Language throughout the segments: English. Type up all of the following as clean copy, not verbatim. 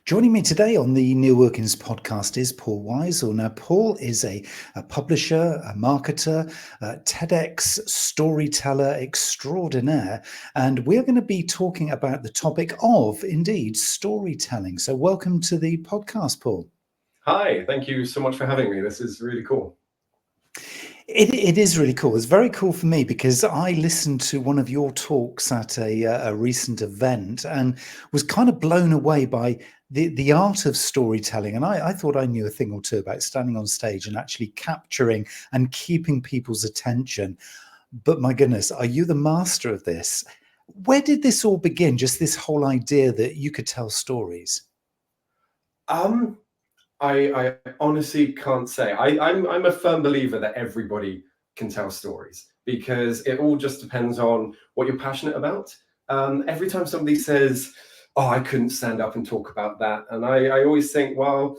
Joining me today on the Neil Wilkins podcast is Paul Wiseall. Now, Paul is a publisher, a marketer, a TEDx storyteller extraordinaire, and we're going to be talking about the topic of, indeed, storytelling. So welcome to the podcast, Paul. Hi, thank you so much for having me. This is really cool. It is really cool. It's very cool for me because I listened to one of your talks at a recent event and was kind of blown away by the art of storytelling. And I thought I knew a thing or two about standing on stage and actually capturing and keeping people's attention. But my goodness, are you the master of this? Where did this all begin? Just this whole idea that you could tell stories? I honestly can't say. I'm a firm believer that everybody can tell stories because it all just depends on what you're passionate about. Every time somebody says, "Oh, I couldn't stand up and talk about that," and I always think, well,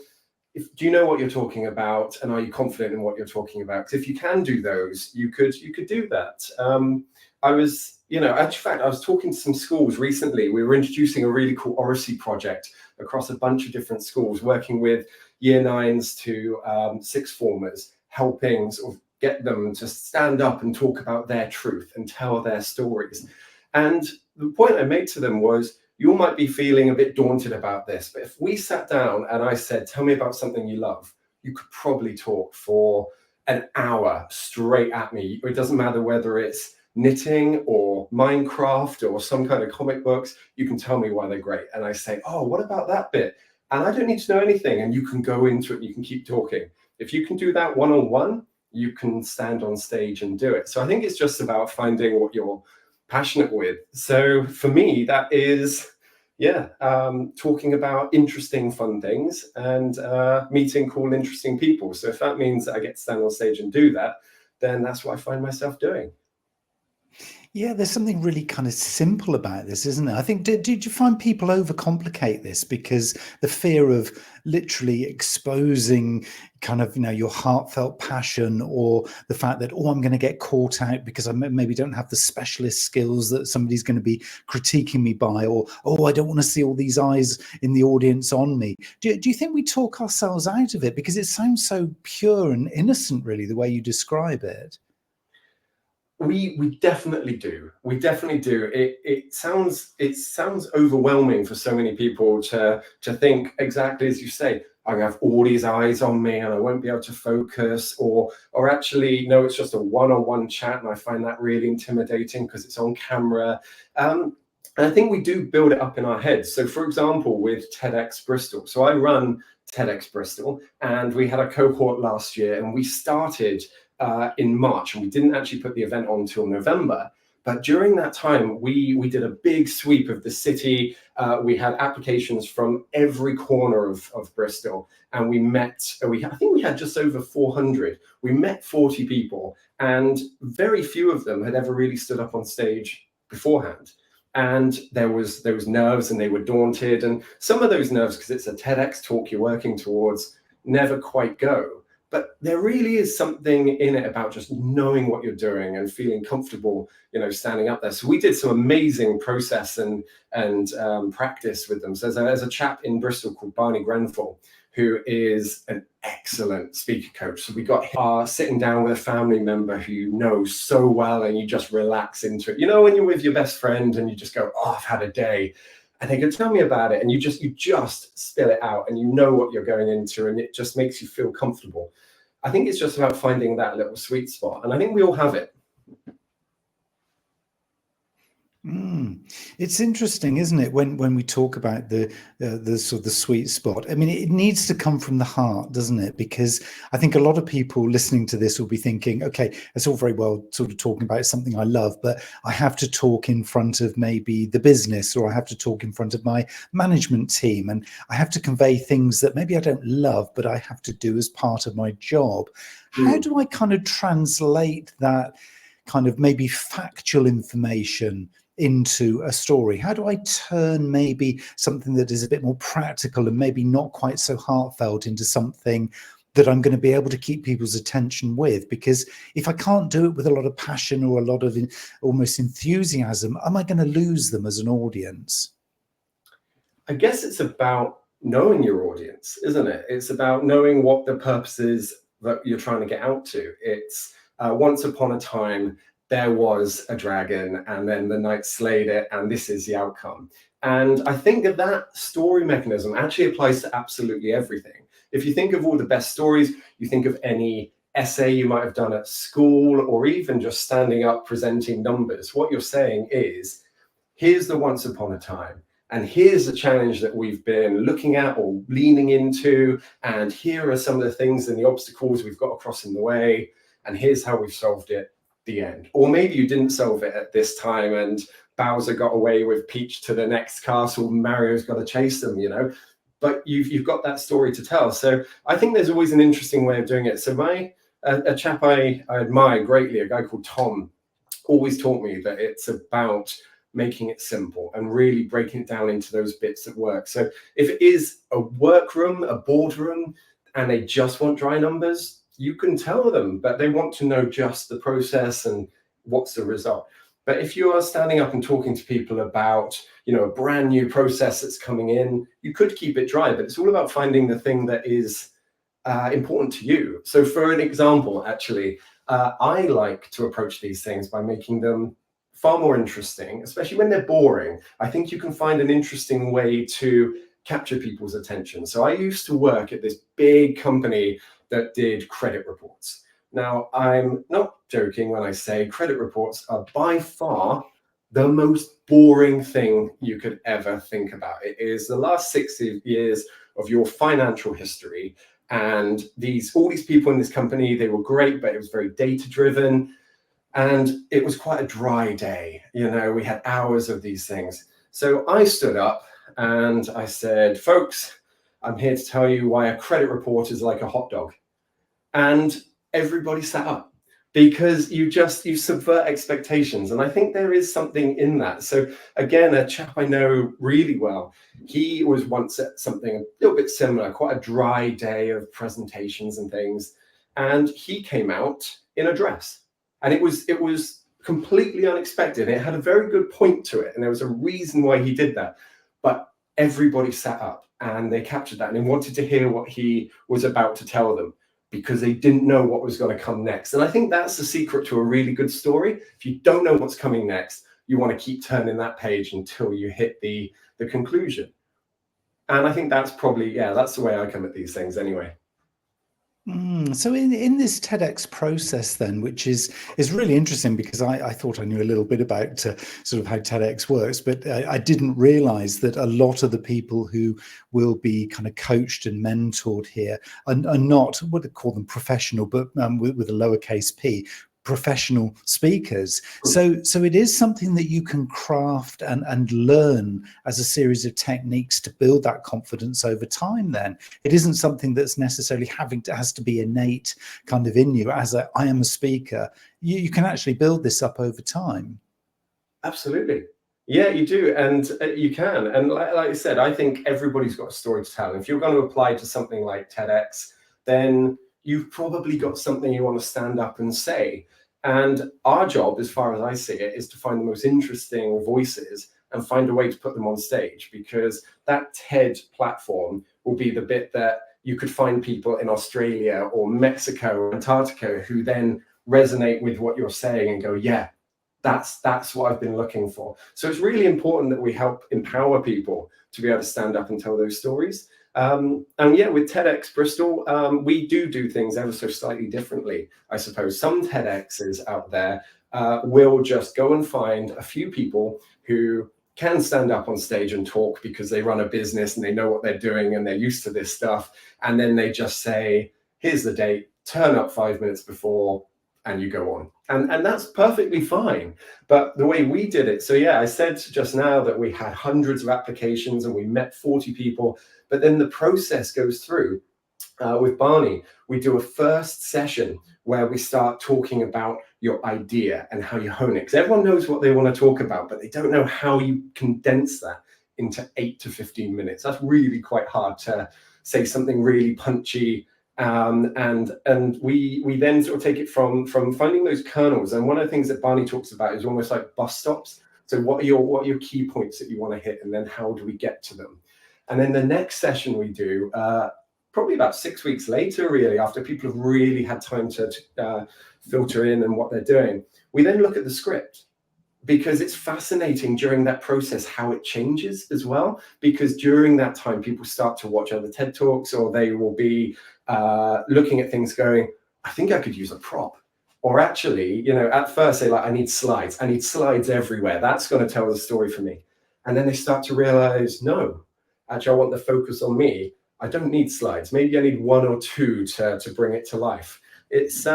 do you know what you're talking about, and are you confident in what you're talking about? Because if you can do those, you could do that. I was, in fact, I was talking to some schools recently. We were introducing a really cool oracy project across a bunch of different schools, working with year 9s to sixth formers, helping sort of get them to stand up and talk about their truth and tell their stories. And the point I made to them was, you might be feeling a bit daunted about this, but if we sat down and I said, "Tell me about something you love," you could probably talk for an hour straight at me. It doesn't matter whether it's knitting or Minecraft or some kind of comic books. You can tell me why they're great. And I say, "Oh, what about that bit?" And I don't need to know anything. And you can go into it and you can keep talking. If you can do that one-on-one, you can stand on stage and do it. So I think it's just about finding what you're passionate with. So for me, that is, talking about interesting, fun things and meeting cool, interesting people. So if that means that I get to stand on stage and do that, then that's what I find myself doing. Yeah, there's something really kind of simple about this, isn't there? I think, did you find people overcomplicate this because the fear of literally exposing kind of, your heartfelt passion, or the fact that, oh, I'm going to get caught out because I maybe don't have the specialist skills that somebody's going to be critiquing me by, or, oh, I don't want to see all these eyes in the audience on me. Do you think we talk ourselves out of it? Because it sounds so pure and innocent, really, the way you describe it. We definitely do. We definitely do. It sounds overwhelming for so many people to think exactly as you say. I have all these eyes on me and I won't be able to focus, or actually no, it's just a one-on-one chat, and I find that really intimidating because it's on camera. And I think we do build it up in our heads. So for example, with TEDx Bristol, so I run TEDx Bristol, and we had a cohort last year, and we started in March, and we didn't actually put the event on until November. But during that time, we did a big sweep of the city. We had applications from every corner of Bristol, and I think we had just over 400. We met 40 people, and very few of them had ever really stood up on stage beforehand. And there was nerves, and they were daunted. And some of those nerves, because it's a TEDx talk you're working towards, never quite go. But there really is something in it about just knowing what you're doing and feeling comfortable, standing up there. So we did some amazing process and practice with them. So there's a chap in Bristol called Barney Grenfell, who is an excellent speaker coach. So we got him sitting down with a family member who you know so well, and you just relax into it. When you're with your best friend and you just go, "Oh, I've had a day." And they go, "Tell me about it." And you just spill it out, and you know what you're going into, and it just makes you feel comfortable. I think it's just about finding that little sweet spot. And I think we all have it. It's interesting, isn't it, when we talk about the sort of the sweet spot? I mean, it needs to come from the heart, doesn't it? Because I think a lot of people listening to this will be thinking, okay, it's all very well sort of talking about something I love, but I have to talk in front of maybe the business, or I have to talk in front of my management team, and I have to convey things that maybe I don't love, but I have to do as part of my job. How do I kind of translate that kind of maybe factual information into a story? How do I turn maybe something that is a bit more practical and maybe not quite so heartfelt into something that I'm going to be able to keep people's attention with? Because if I can't do it with a lot of passion or a lot of almost enthusiasm, am I going to lose them as an audience? I guess it's about knowing your audience, isn't it? It's about knowing what the purpose is that you're trying to get out to. It's once upon a time, there was a dragon and then the knight slayed it and this is the outcome. And I think that story mechanism actually applies to absolutely everything. If you think of all the best stories, you think of any essay you might have done at school, or even just standing up presenting numbers, what you're saying is, here's the once upon a time, and here's the challenge that we've been looking at or leaning into, and here are some of the things and the obstacles we've got across in the way, and here's how we've solved it, the end. Or maybe you didn't solve it at this time and Bowser got away with Peach to the next castle, Mario's got to chase them, you know, but you've got that story to tell. So I think there's always an interesting way of doing it. So a chap I admire greatly, a guy called Tom, always taught me that it's about making it simple and really breaking it down into those bits that work. So if it is a workroom, a boardroom, and they just want dry numbers, you can tell them, but they want to know just the process and what's the result. But if you are standing up and talking to people about, you know, a brand new process that's coming in, you could keep it dry, but it's all about finding the thing that is important to you. So for an example, actually, I like to approach these things by making them far more interesting, especially when they're boring. I think you can find an interesting way to capture people's attention. So I used to work at this big company that did credit reports. Now, I'm not joking when I say credit reports are by far the most boring thing you could ever think about. It is the last 60 years of your financial history. And all these people in this company, they were great, but it was very data driven. And it was quite a dry day. You know, we had hours of these things. So I stood up and I said, folks, I'm here to tell you why a credit report is like a hot dog. And everybody sat up, because you subvert expectations. And I think there is something in that. So again, a chap I know really well, he was once at something a little bit similar, quite a dry day of presentations and things. And he came out in a dress. And it was completely unexpected. It had a very good point to it. And there was a reason why he did that. But everybody sat up and they captured that and they wanted to hear what he was about to tell them, because they didn't know what was going to come next. And I think that's the secret to a really good story. If you don't know what's coming next, you want to keep turning that page until you hit the conclusion. And I think that's probably, that's the way I come at these things anyway. So in this TEDx process then, which is really interesting, because I thought I knew a little bit about sort of how TEDx works, but I didn't realize that a lot of the people who will be kind of coached and mentored here are not, what I call them, professional, but with a lowercase p, professional speakers. So it is something that you can craft and learn as a series of techniques to build that confidence over time. Then it isn't something that's necessarily has to be innate kind of in you as I am a speaker. You can actually build this up over time. Absolutely. Yeah, you do. And you can. And like I said, I think everybody's got a story to tell. If you're going to apply to something like TEDx, then you've probably got something you want to stand up and say. And our job, as far as I see it, is to find the most interesting voices and find a way to put them on stage, because that TED platform will be the bit that you could find people in Australia or Mexico or Antarctica who then resonate with what you're saying and go, yeah, that's what I've been looking for. So it's really important that we help empower people to be able to stand up and tell those stories. And yeah, with TEDx Bristol, we do things ever so slightly differently, I suppose. Some TEDx's out there will just go and find a few people who can stand up on stage and talk because they run a business and they know what they're doing and they're used to this stuff. And then they just say, here's the date, turn up 5 minutes before, and you go on. And that's perfectly fine. But the way we did it, so yeah, I said just now that we had hundreds of applications and we met 40 people, but then the process goes through. With Barney, we do a first session where we start talking about your idea and how you hone it. Because everyone knows what they want to talk about, but they don't know how you condense that into 8 to 15 minutes. That's really quite hard to say something really punchy. And we then sort of take it from finding those kernels. And one of the things that Barney talks about is almost like bus stops. So what are your key points that you want to hit, and then how do we get to them? And then the next session we do, probably about 6 weeks later, really, after people have really had time to filter in and what they're doing, we then look at the script, because it's fascinating during that process how it changes as well. Because during that time, people start to watch other TED Talks, or they will be looking at things going, I think I could use a prop. Or actually, you know, at first they're like, I need slides everywhere. That's going to tell the story for me. And then they start to realize, no, actually, I want the focus on me. I don't need slides. Maybe I need 1 or 2 to bring it to life. It's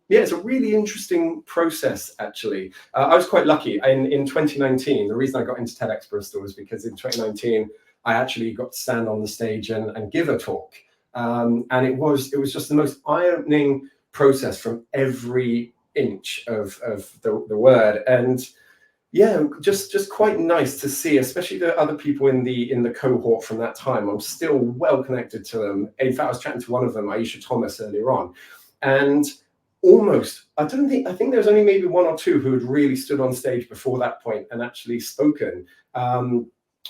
it's a really interesting process, actually. I was quite lucky in 2019. The reason I got into TEDx Bristol was because in 2019 I actually got to stand on the stage and give a talk, and it was just the most eye-opening process from every inch of the word. And yeah, just quite nice to see, especially the other people in the cohort from that time. I'm still well connected to them. In fact, I was chatting to one of them, Aisha Thomas, earlier on. And almost, I think there was only maybe 1 or 2 who had really stood on stage before that point and actually spoken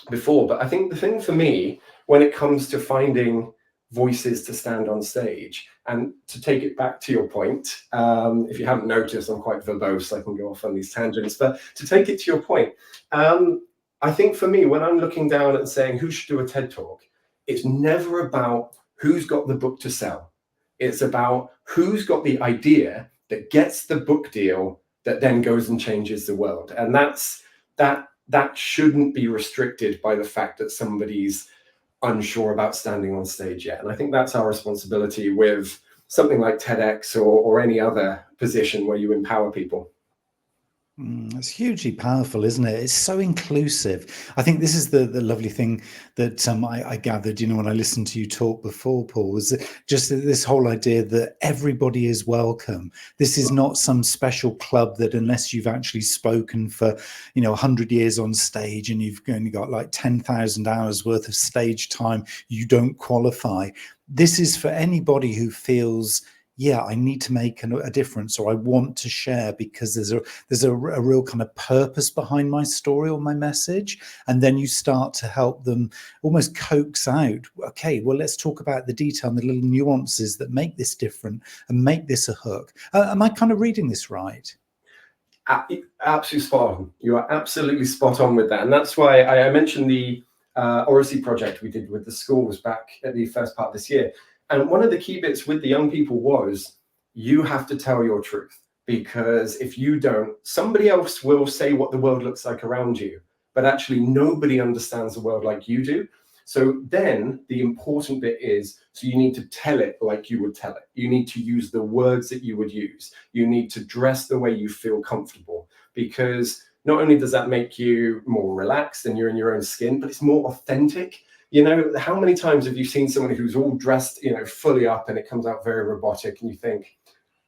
before. But I think the thing for me, when it comes to finding voices to stand on stage, and to take it back to your point, if you haven't noticed, I'm quite verbose, I can go off on these tangents, but to take it to your point, I think for me, when I'm looking down and saying who should do a TED Talk, it's never about who's got the book to sell. It's about who's got the idea that gets the book deal that then goes and changes the world. And that shouldn't be restricted by the fact that somebody's unsure about standing on stage yet. And I think that's our responsibility with something like TEDx or any other position where you empower people. It's hugely powerful, isn't it? It's so inclusive. I think this is the lovely thing that I gathered, you know, when I listened to you talk before, Paul, was just this whole idea that everybody is welcome. This is not some special club that unless you've actually spoken for, you know, 100 years on stage and you've only got like 10,000 hours worth of stage time, you don't qualify. This is for anybody who feels, yeah, I need to make a difference, or I want to share because there's a real kind of purpose behind my story or my message. And then you start to help them almost coax out, okay, well, let's talk about the detail and the little nuances that make this different and make this a hook. Am I kind of reading this right? Absolutely spot on. You are absolutely spot on with that. And that's why I mentioned the Oracy project we did with the schools back at the first part of this year. And one of the key bits with the young people was, you have to tell your truth, because if you don't, somebody else will say what the world looks like around you, but actually nobody understands the world like you do. So then the important bit is, so you need to tell it like you would tell it. You need to use the words that you would use. You need to dress the way you feel comfortable, because not only does that make you more relaxed and you're in your own skin, but it's more authentic. You know, how many times have you seen someone who's all dressed, you know, fully up, and it comes out very robotic, and you think,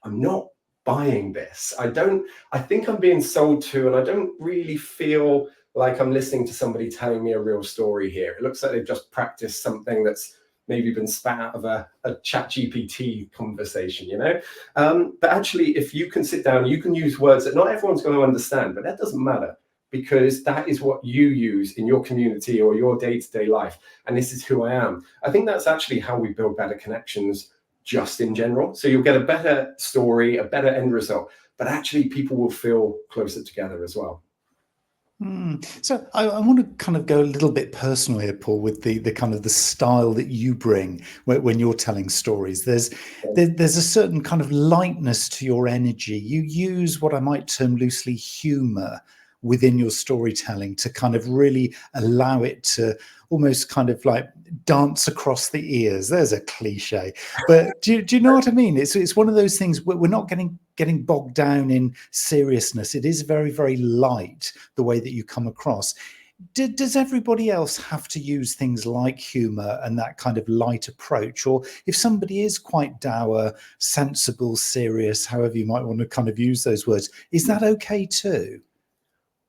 I'm not buying this. I think I'm being sold to, and I don't really feel like I'm listening to somebody telling me a real story here. It looks like they've just practiced something that's maybe been spat out of a ChatGPT conversation, you know? But actually, if you can sit down, you can use words that not everyone's going to understand, but that doesn't matter, because that is what you use in your community or your day-to-day life. And this is who I am. I think that's actually how we build better connections just in general. So you'll get a better story, a better end result, but actually people will feel closer together as well. So I want to kind of go a little bit personal here, Paul, with the kind of the style that you bring when you're telling stories. There's a certain kind of lightness to your energy. You use what I might term loosely humor within your storytelling to kind of really allow it to almost kind of like dance across the ears. There's a cliche, but do you know what I mean? It's one of those things where we're not getting bogged down in seriousness. It is very, very light, the way that you come across. Does everybody else have to use things like humor and that kind of light approach? Or if somebody is quite dour, sensible, serious, however you might want to kind of use those words, is that okay too?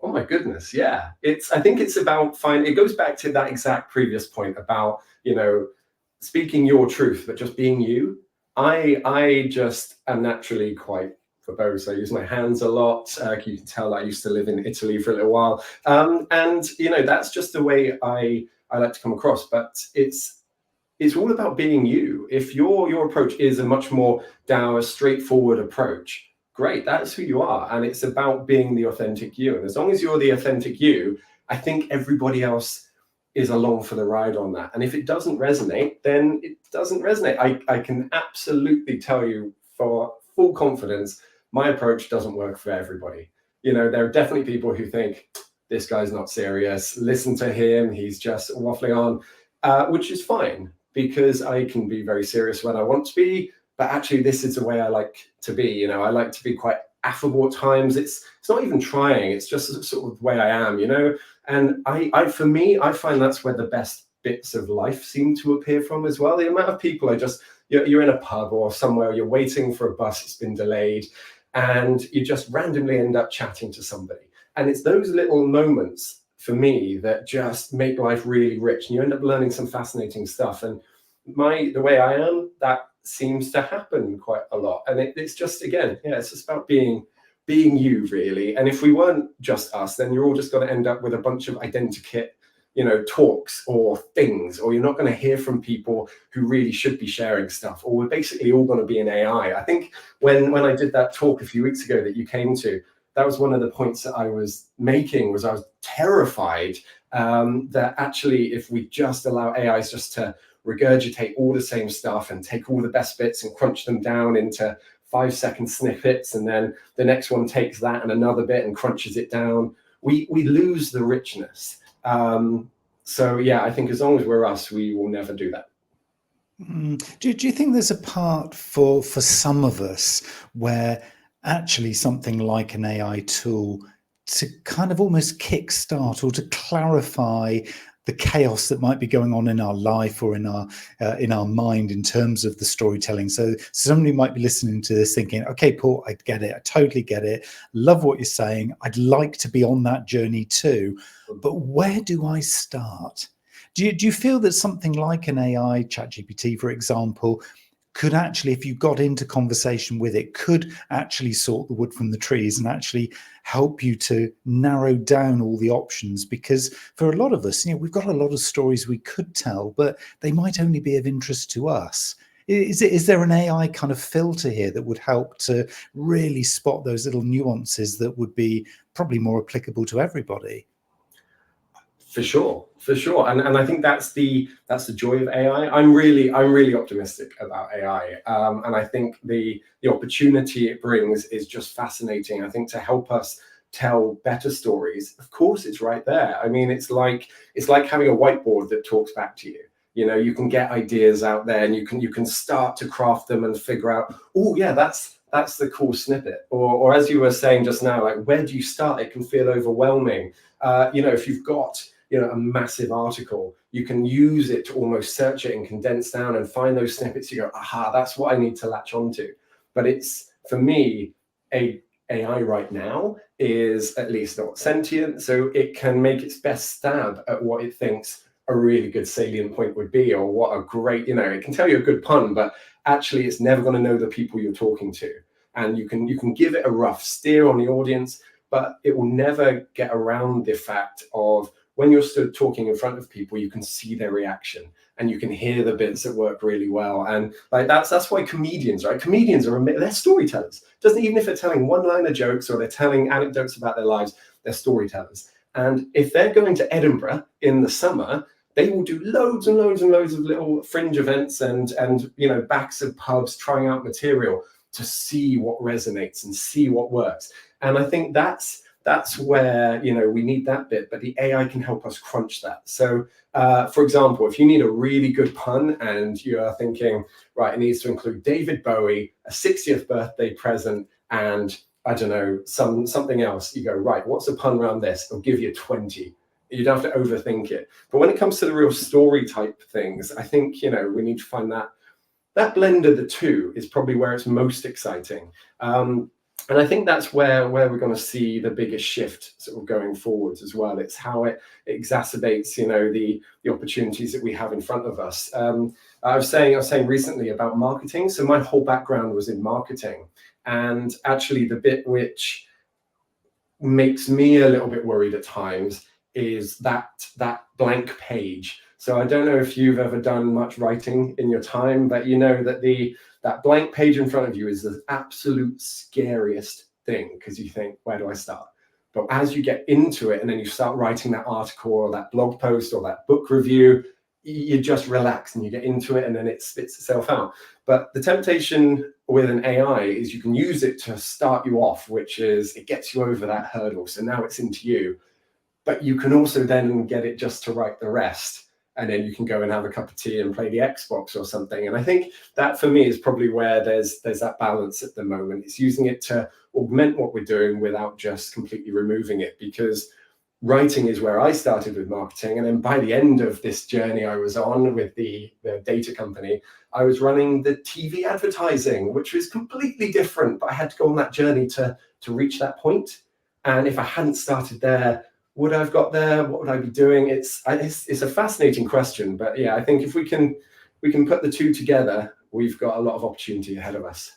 Oh my goodness, yeah. I think it's about it goes back to that exact previous point about, you know, speaking your truth, but just being you. I just am naturally quite verbose. I use my hands a lot. You can tell that I used to live in Italy for a little while. And, you know, that's just the way I I like to come across. But it's all about being you. If your approach is a much more dour, straightforward approach, great, that's who you are. And it's about being the authentic you. And as long as you're the authentic you, I think everybody else is along for the ride on that. And if it doesn't resonate, then it doesn't resonate. I can absolutely tell you for full confidence, my approach doesn't work for everybody. You know, there are definitely people who think, this guy's not serious, listen to him, he's just waffling on, which is fine, because I can be very serious when I want to be, but actually this is the way I like to be. You know, I like to be quite affable at times. It's not even trying, it's just sort of the way I am, you know. And for me, I find that's where the best bits of life seem to appear from as well. The amount of people you're in a pub or somewhere, you're waiting for a bus, it's been delayed, and you just randomly end up chatting to somebody. And it's those little moments for me that just make life really rich, and you end up learning some fascinating stuff. And the way I am, that seems to happen quite a lot. And it's just, again, yeah, it's just about being you, really. And if we weren't just us, then you're all just going to end up with a bunch of identikit, you know, talks or things, or you're not going to hear from people who really should be sharing stuff, or we're basically all going to be an AI. I think when I did that talk a few weeks ago that you came to, that was one of the points that I was making, was I was terrified that actually if we just allow AIs just to regurgitate all the same stuff and take all the best bits and crunch them down into 5-second snippets, and then the next one takes that and another bit and crunches it down, we lose the richness. So yeah, I think as long as we're us, we will never do that. Do you think there's a part for some of us where actually something like an AI tool to kind of almost kickstart or to clarify the chaos that might be going on in our life or in our mind in terms of the storytelling? So somebody might be listening to this thinking, okay, Paul, I get it. I totally get it. Love what you're saying. I'd like to be on that journey too. But where do I start? Do you feel that something like an AI, ChatGPT, for example, could actually, if you got into conversation with it, could actually sort the wood from the trees and actually help you to narrow down all the options? Because for a lot of us, you know, we've got a lot of stories we could tell, but they might only be of interest to us. Is there an AI kind of filter here that would help to really spot those little nuances that would be probably more applicable to everybody? For sure. And I think that's the joy of AI. I'm really optimistic about AI. And I think the opportunity it brings is just fascinating. I think to help us tell better stories, of course, it's right there. I mean, it's like having a whiteboard that talks back to you. You know, you can get ideas out there and you can start to craft them and figure out, oh yeah, that's the cool snippet. Or as you were saying just now, like, where do you start? It can feel overwhelming. You know, if you've got, you know, a massive article, you can use it to almost search it and condense down and find those snippets. You go, aha, that's what I need to latch onto. But it's, for me, AI right now is at least not sentient, so it can make its best stab at what it thinks a really good salient point would be, or what a great, you know, it can tell you a good pun, but actually it's never going to know the people you're talking to. And you can give it a rough steer on the audience, but it will never get around the fact of, when you're stood talking in front of people, you can see their reaction and you can hear the bits that work really well. And like that's why comedians, right? Comedians they're storytellers. Even if they're telling one-liner jokes or they're telling anecdotes about their lives, they're storytellers. And if they're going to Edinburgh in the summer, they will do loads and loads and loads of little fringe events and you know, backs of pubs, trying out material to see what resonates and see what works. And I think that's where, you know, we need that bit, but the AI can help us crunch that. So, for example, if you need a really good pun and you are thinking, right, it needs to include David Bowie, a 60th birthday present, and I don't know, something else, you go, right, what's a pun around this? It'll give you 20. You don't have to overthink it. But when it comes to the real story type things, I think, you know, we need to find that blend of the two is probably where it's most exciting. And I think that's where we're going to see the biggest shift sort of going forwards as well. It's how it exacerbates, you know, the opportunities that we have in front of us. I was saying recently about marketing. So my whole background was in marketing, and actually the bit which makes me a little bit worried at times is that blank page. So I don't know if you've ever done much writing in your time, but you know that that blank page in front of you is the absolute scariest thing, because you think, where do I start? But as you get into it and then you start writing that article or that blog post or that book review, you just relax and you get into it, and then it spits itself out. But the temptation with an AI is you can use it to start you off, which is it gets you over that hurdle. So now it's into you. But you can also then get it just to write the rest. And then you can go and have a cup of tea and play the Xbox or something. And I think that for me is probably where there's that balance at the moment. It's using it to augment what we're doing without just completely removing it, because writing is where I started with marketing. And then by the end of this journey I was on with the data company, I was running the TV advertising, which was completely different, but I had to go on that journey to reach that point. And if I hadn't started there, would I have got there? What would I be doing? It's a fascinating question, but yeah, I think if we can put the two together, we've got a lot of opportunity ahead of us.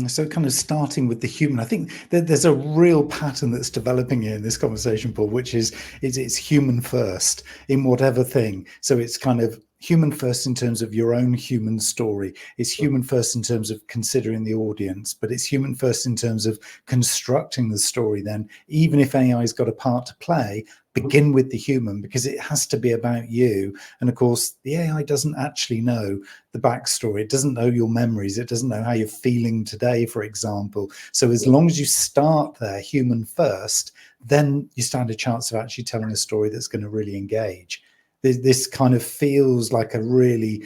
So kind of starting with the human, I think that there's a real pattern that's developing here in this conversation, Paul, which is it's human first in whatever thing. So it's kind of human first in terms of your own human story. It's human first in terms of considering the audience, but it's human first in terms of constructing the story then. Even if AI's got a part to play, begin with the human, because it has to be about you. And of course, the AI doesn't actually know the backstory. It doesn't know your memories. It doesn't know how you're feeling today, for example. So as long as you start there, human first, then you stand a chance of actually telling a story that's going to really engage. This kind of feels like a really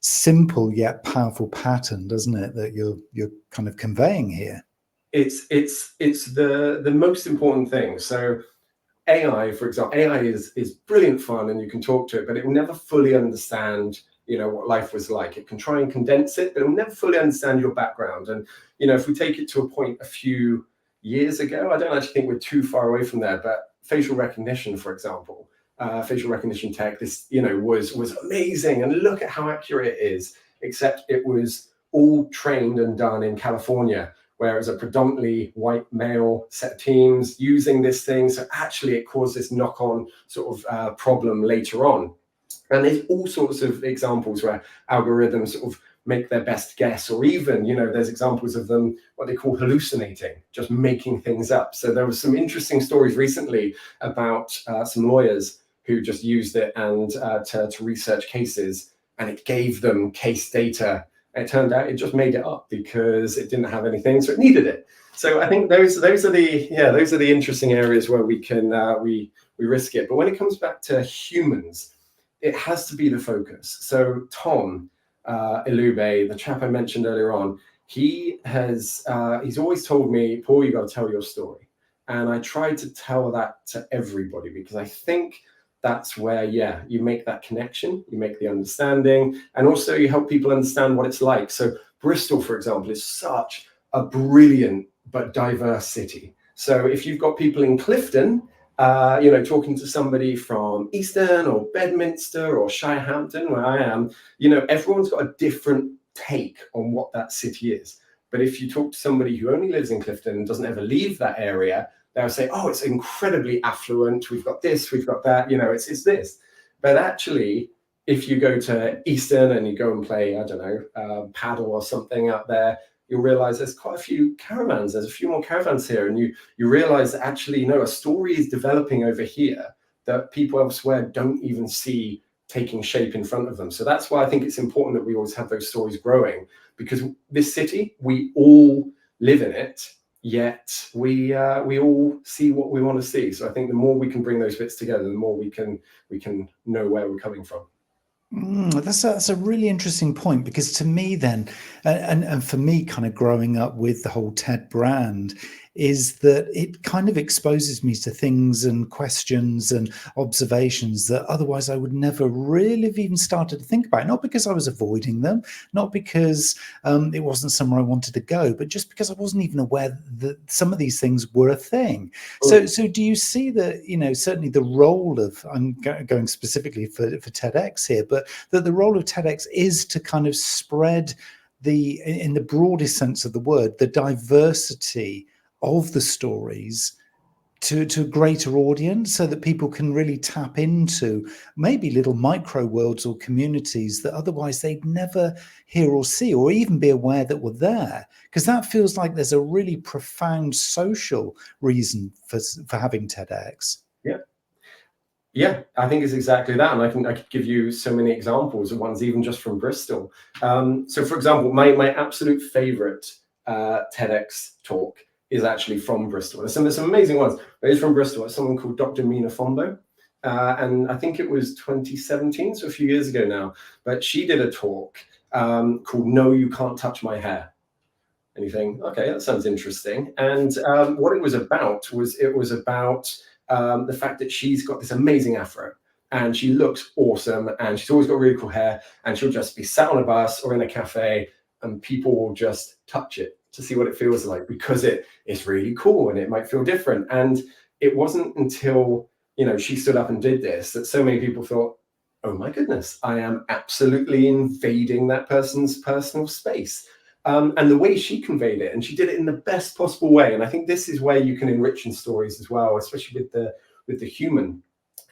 simple yet powerful pattern, doesn't it, that you're kind of conveying here? It's the most important thing. So AI, for example, AI is brilliant fun and you can talk to it, but it will never fully understand, what life was like. It can try and condense it, but it will never fully understand your background. And, if we take it to a point a few years ago, I don't actually think we're too far away from there, but facial recognition, for example, facial recognition tech, this, was amazing. And look at how accurate it is, except it was all trained and done in California, where it was a predominantly white male set of teams using this thing. So actually it caused this knock-on sort of problem later on. And there's all sorts of examples where algorithms sort of make their best guess, or even, there's examples of them, what they call hallucinating, just making things up. So there was some interesting stories recently about some lawyers who just used it and to research cases, and it gave them case data. And it turned out it just made it up because it didn't have anything, so it needed it. So I think those are the interesting areas where we can we risk it. But when it comes back to humans, it has to be the focus. So Tom Ilube, the chap I mentioned earlier on, he's always told me, Paul, you got to tell your story. And I try to tell that to everybody, because I think that's where, you make that connection, you make the understanding, and also you help people understand what it's like. So Bristol, for example, is such a brilliant but diverse city. So if you've got people in Clifton, talking to somebody from Easton or Bedminster or Shirehampton, where I am, everyone's got a different take on what that city is. But if you talk to somebody who only lives in Clifton and doesn't ever leave that area, they'll say, oh, it's incredibly affluent. We've got this, we've got that, it's this. But actually, if you go to Easton and you go and play, I don't know, paddle or something out there, you'll realize there's quite a few caravans. There's a few more caravans here. And you realize that actually, a story is developing over here that people elsewhere don't even see taking shape in front of them. So that's why I think it's important that we always have those stories growing, because this city, we all live in it, yet we all see what we want to see. So I think the more we can bring those bits together, the more we can know where we're coming from. That's a really interesting point, because to me then, and for me, kind of growing up with the whole TED brand, is that it kind of exposes me to things and questions and observations that otherwise I would never really have even started to think about. Not because I was avoiding them, not because it wasn't somewhere I wanted to go, but just because I wasn't even aware that some of these things were a thing. So do you see that, certainly the role of, I'm going specifically for TEDx here, but that the role of TEDx is to kind of spread in the broadest sense of the word, the diversity of the stories to a greater audience, so that people can really tap into maybe little micro worlds or communities that otherwise they'd never hear or see, or even be aware that were there? Because that feels like there's a really profound social reason for having TEDx. Yeah. Yeah, I think it's exactly that, and I could give you so many examples of ones even just from Bristol. So, for example, my absolute favorite TEDx talk is actually from Bristol. There's some amazing ones, but it's from Bristol. It's someone called Dr. Mina Fombo, and I think it was 2017, so a few years ago now. But she did a talk called "No, You Can't Touch My Hair." And you think, okay, that sounds interesting. And what it was about the fact that she's got this amazing afro and she looks awesome and she's always got really cool hair, and she'll just be sat on a bus or in a cafe and people will just touch it to see what it feels like, because it's really cool and it might feel different. And it wasn't until, she stood up and did this that so many people thought, oh my goodness, I am absolutely invading that person's personal space. And the way she conveyed it, and she did it in the best possible way. And I think this is where you can enrich in stories as well, especially with the human,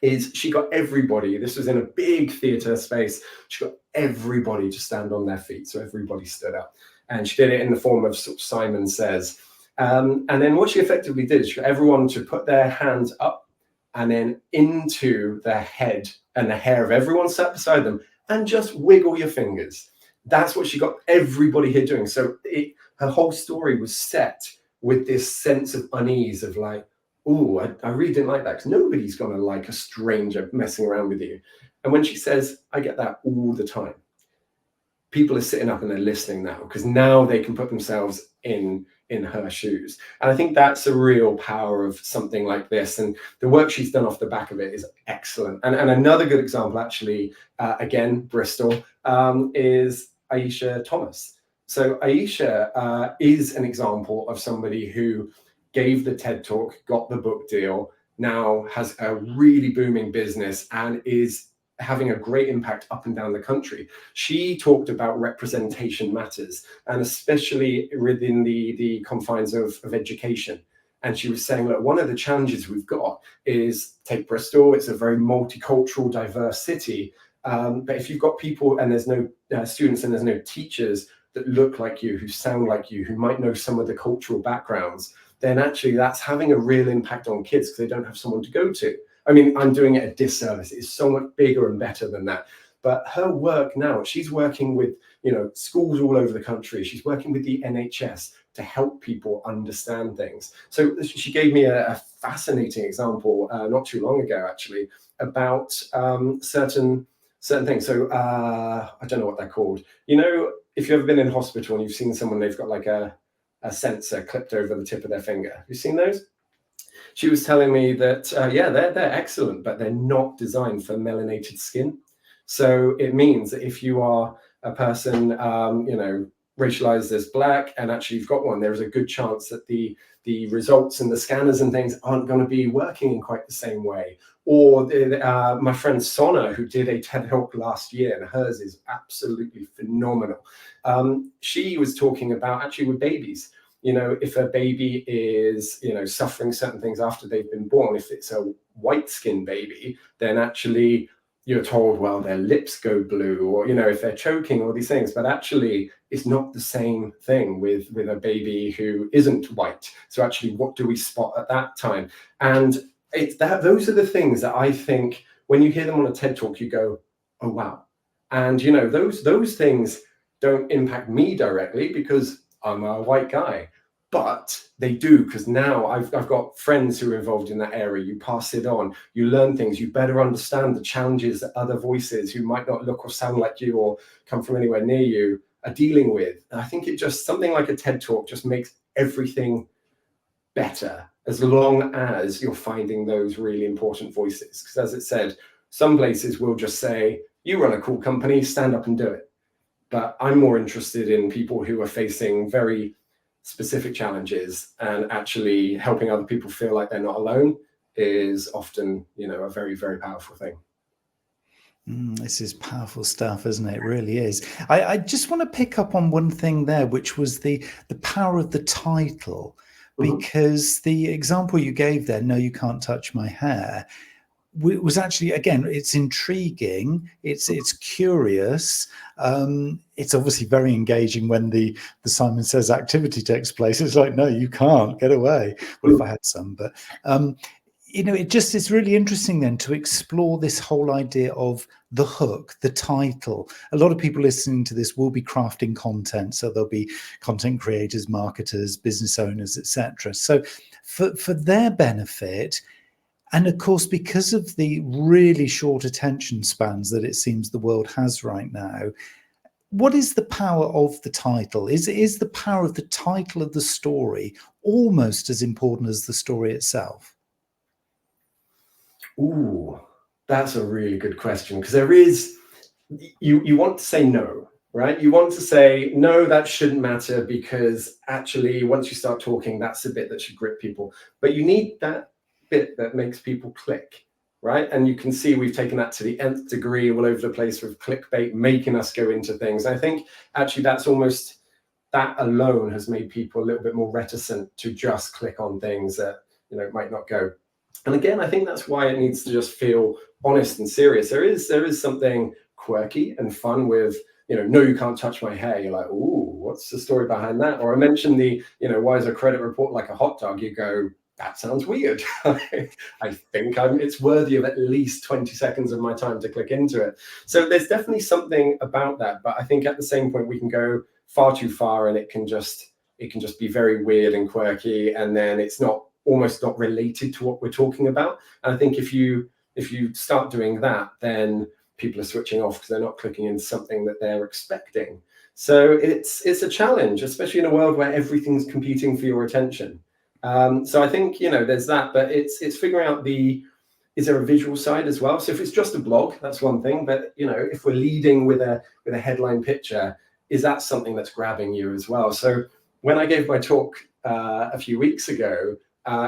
is she got everybody, this was in a big theatre space, she got everybody to stand on their feet. So everybody stood up. And she did it in the form of, sort of Simon Says. And then what she effectively did is she got everyone to put their hands up and then into their head and the hair of everyone sat beside them, and just wiggle your fingers. That's what she got everybody here doing. So her whole story was set with this sense of unease of like, oh, I really didn't like that, because nobody's going to like a stranger messing around with you. And when she says, I get that all the time, people are sitting up and they're listening now, because now they can put themselves in her shoes. And I think that's a real power of something like this. And the work she's done off the back of it is excellent. And another good example, actually, again, Bristol, is Aisha Thomas. So Aisha is an example of somebody who gave the TED Talk, got the book deal, now has a really booming business and is having a great impact up and down the country. She talked about representation matters, and especially within the confines of education. And she was saying, look, one of the challenges we've got is, take Bristol, it's a very multicultural, diverse city. But if you've got people and there's no students and there's no teachers that look like you, who sound like you, who might know some of the cultural backgrounds, then actually that's having a real impact on kids, because they don't have someone to go to. I mean, I'm doing it a disservice. It's so much bigger and better than that. But her work now, she's working with, schools all over the country. She's working with the NHS to help people understand things. So she gave me a fascinating example not too long ago, actually, about certain things. So I don't know what they're called. If you've ever been in hospital and you've seen someone, they've got like a sensor clipped over the tip of their finger. Have you seen those? She was telling me that, they're excellent, but they're not designed for melanated skin. So it means that if you are a person, racialized as black, and actually you've got one, there's a good chance that the results and the scanners and things aren't going to be working in quite the same way. Or my friend Sona, who did a TED Talk last year, and hers is absolutely phenomenal. She was talking about, actually, with babies, if a baby is, suffering certain things after they've been born, if it's a white skin baby, then actually you're told, well, their lips go blue, or, if they're choking, all these things. But actually, it's not the same thing with a baby who isn't white. So actually, what do we spot at that time? And those are the things that I think when you hear them on a TED Talk, you go, oh, wow. And, those things don't impact me directly because I'm a white guy. But they do, because now I've got friends who are involved in that area. You pass it on, you learn things, you better understand the challenges that other voices who might not look or sound like you or come from anywhere near you are dealing with. And I think it just, something like a TED Talk just makes everything better, as long as you're finding those really important voices. Because as it said, some places will just say, you run a cool company, stand up and do it. But I'm more interested in people who are facing very specific challenges, and actually helping other people feel like they're not alone is often, a very, very powerful thing. This is powerful stuff, isn't it? It really is. I just want to pick up on one thing there, which was the power of the title, because the example you gave there, no, you can't touch my hair, was actually, again, it's intriguing, it's curious, it's obviously very engaging when the Simon Says activity takes place. It's like, no, you can't, get away. Well, if I had some, but you know, it's really interesting then to explore this whole idea of the hook, the title. A lot of people listening to this will be crafting content, so there'll be content creators, marketers, business owners, etc. So for their benefit, and of course, because of the really short attention spans that it seems the world has right now, what is the power of the title? Is the power of the title of the story almost as important as the story itself? Ooh, that's a really good question, because there is, you want to say no, right? You want to say, no, that shouldn't matter, because actually, once you start talking, that's the bit that should grip people. But you need that bit that makes people click, right? And you can see we've taken that to the nth degree all over the place with clickbait, making us go into things. And I think actually that's almost, that alone has made people a little bit more reticent to just click on things that, you know, might not go. And again, I think that's why it needs to just feel honest and serious. There is something quirky and fun with, you know, no, you can't touch my hair. You're like, ooh, what's the story behind that? Or I mentioned the, you know, why is a credit report like a hot dog? You go, that sounds weird. I think it's worthy of at least 20 seconds of my time to click into it. So there's definitely something about that. But I think at the same point, we can go far too far, and it can just be very weird and quirky. And then it's almost not related to what we're talking about. And I think if you start doing that, then people are switching off because they're not clicking into something that they're expecting. So it's a challenge, especially in a world where everything's competing for your attention. So I think, you know, there's that, but it's figuring out is there a visual side as well? So if it's just a blog, that's one thing. But, you know, if we're leading with a headline picture, is that something that's grabbing you as well? So when I gave my talk a few weeks ago,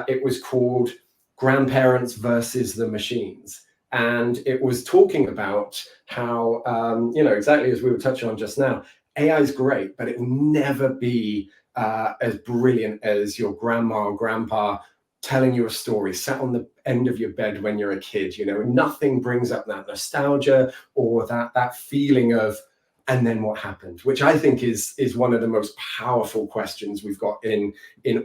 it was called Grandparents versus the Machines. And it was talking about how, you know, exactly as we were touching on just now, AI is great, but it will never be as brilliant as your grandma or grandpa telling you a story sat on the end of your bed when you're a kid. You know, nothing brings up that nostalgia or that feeling of, and then what happened, which I think is one of the most powerful questions we've got in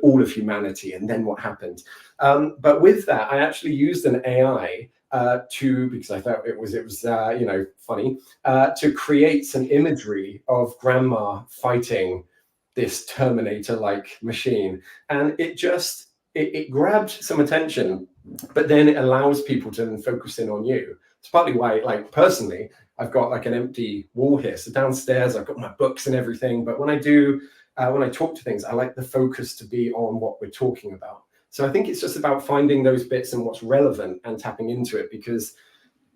all of humanity. And then what happened? But with that, I actually used an AI because I thought it was you know, funny, to create some imagery of grandma fighting this Terminator-like machine, and it grabbed some attention, but then it allows people to then focus in on you. It's partly why, like, personally, I've got like an empty wall here. So downstairs, I've got my books and everything. But when I talk to things, I like the focus to be on what we're talking about. So I think it's just about finding those bits and what's relevant and tapping into it, because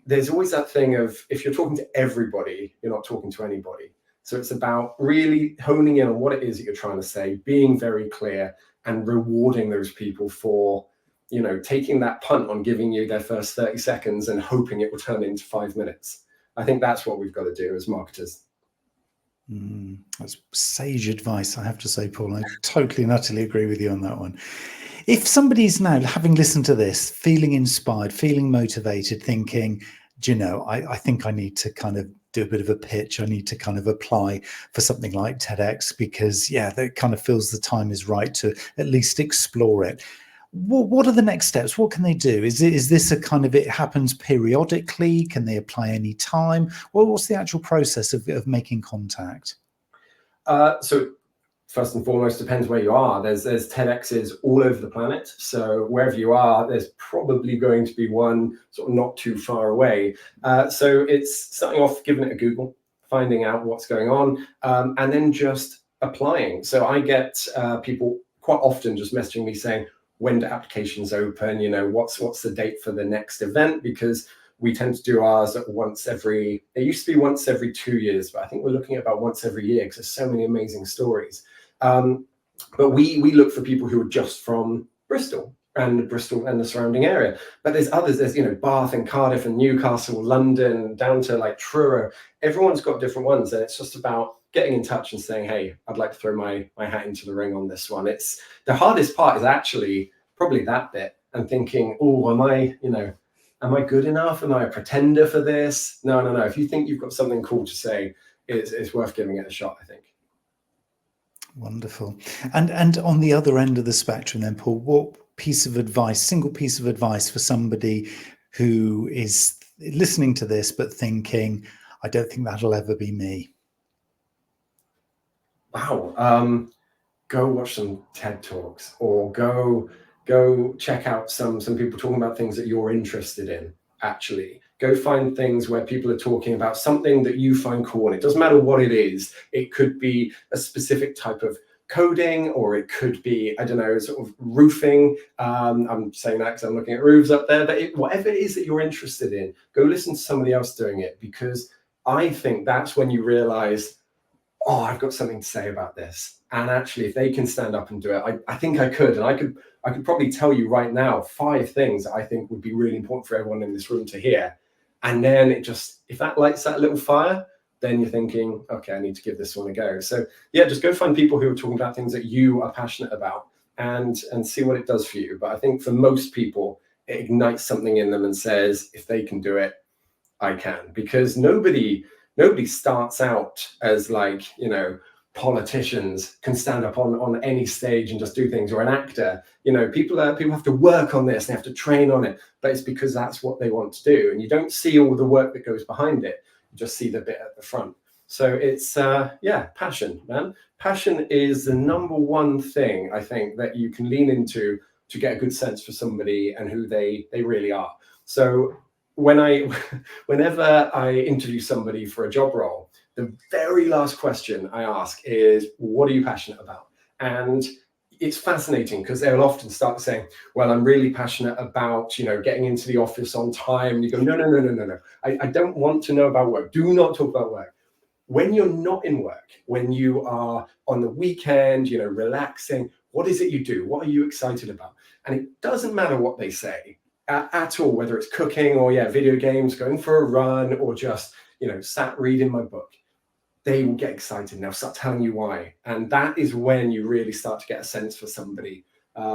there's always that thing of, if you're talking to everybody, you're not talking to anybody. So it's about really honing in on what it is that you're trying to say, being very clear, and rewarding those people for, you know, taking that punt on giving you their first 30 seconds and hoping it will turn into 5 minutes. I think that's what we've got to do as marketers. That's sage advice, I have to say, Paul. I totally and utterly agree with you on that one. If somebody's now, having listened to this, feeling inspired, feeling motivated, thinking, do you know, I think I need to kind of do a bit of a pitch. I need to kind of apply for something like TEDx, because, yeah, that kind of feels the time is right to at least explore it. What are the next steps? What can they do? Is this a kind of, it happens periodically? Can they apply any time? What's the actual process of making contact? So first and foremost, depends where you are. There's TEDx's all over the planet. So wherever you are, there's probably going to be one sort of not too far away. So it's starting off, giving it a Google, finding out what's going on, and then just applying. So I get people quite often just messaging me saying, when do applications open? You know, what's the date for the next event? Because we tend to do ours at it used to be once every 2 years, but I think we're looking at about once every year because there's so many amazing stories. But we look for people who are just from Bristol, and Bristol and the surrounding area. But there's others, there's, you know, Bath and Cardiff and Newcastle, London, down to like Truro. Everyone's got different ones, and it's just about getting in touch and saying, hey, I'd like to throw my hat into the ring on this one. It's the hardest part is actually probably that bit, and thinking, oh, am I good enough? Am I a pretender for this? No. If you think you've got something cool to say, it's worth giving it a shot, I think. Wonderful. And on the other end of the spectrum then, Paul, what single piece of advice for somebody who is listening to this but thinking, I don't think that'll ever be me? Wow. Go watch some TED Talks, or go check out some people talking about things that you're interested in. Actually, go find things where people are talking about something that you find cool, and it doesn't matter what it is. It could be a specific type of coding, or it could be, I don't know, sort of roofing. I'm saying that because I'm looking at roofs up there, but whatever it is that you're interested in, go listen to somebody else doing it, because I think that's when you realize, oh, I've got something to say about this. And actually, if they can stand up and do it, I think I could. And I could probably tell you right now 5 things that I think would be really important for everyone in this room to hear. And then if that lights that little fire, then you're thinking, okay, I need to give this one a go. So yeah, just go find people who are talking about things that you are passionate about, and see what it does for you. But I think for most people, it ignites something in them and says, if they can do it, I can. Because nobody starts out as, like, you know, politicians can stand up on any stage and just do things, or an actor. You know, people have to work on this, they have to train on it, but it's because that's what they want to do. And you don't see all the work that goes behind it, you just see the bit at the front. So it's passion, man. Passion is the #1 thing I think that you can lean into to get a good sense for somebody and who they really are. So whenever I interview somebody for a job role, the very last question I ask is, what are you passionate about? And it's fascinating, because they'll often start saying, well, I'm really passionate about, you know, getting into the office on time. And you go, no. I don't want to know about work. Do not talk about work. When you're not in work, when you are on the weekend, you know, relaxing, what is it you do? What are you excited about? And it doesn't matter what they say at all, whether it's cooking or video games, going for a run, or just, you know, sat reading my book. They will get excited and they'll start telling you why. And that is when you really start to get a sense for somebody.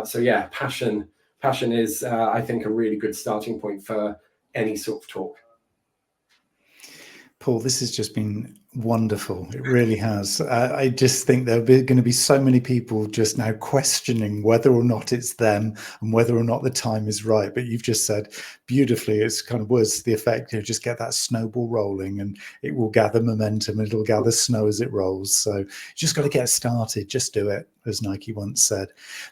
So yeah, passion is, I think, a really good starting point for any sort of talk. Paul, this has just been wonderful. It really has. I just think there are going to be so many people just now questioning whether or not it's them and whether or not the time is right. But you've just said beautifully, it's kind of words to the effect, you know, just get that snowball rolling and it will gather momentum, and it'll gather snow as it rolls. So you just got to get started. Just do it, as Nike once said.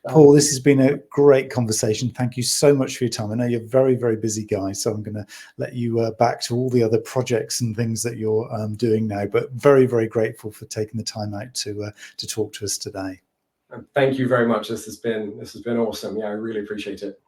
Paul, this has been a great conversation. Thank you so much for your time. I know you're a very, very busy guy, so I'm going to let you back to all the other projects and things that you're doing now. But very, very grateful for taking the time out to talk to us today. Thank you very much. This has been awesome. Yeah, I really appreciate it.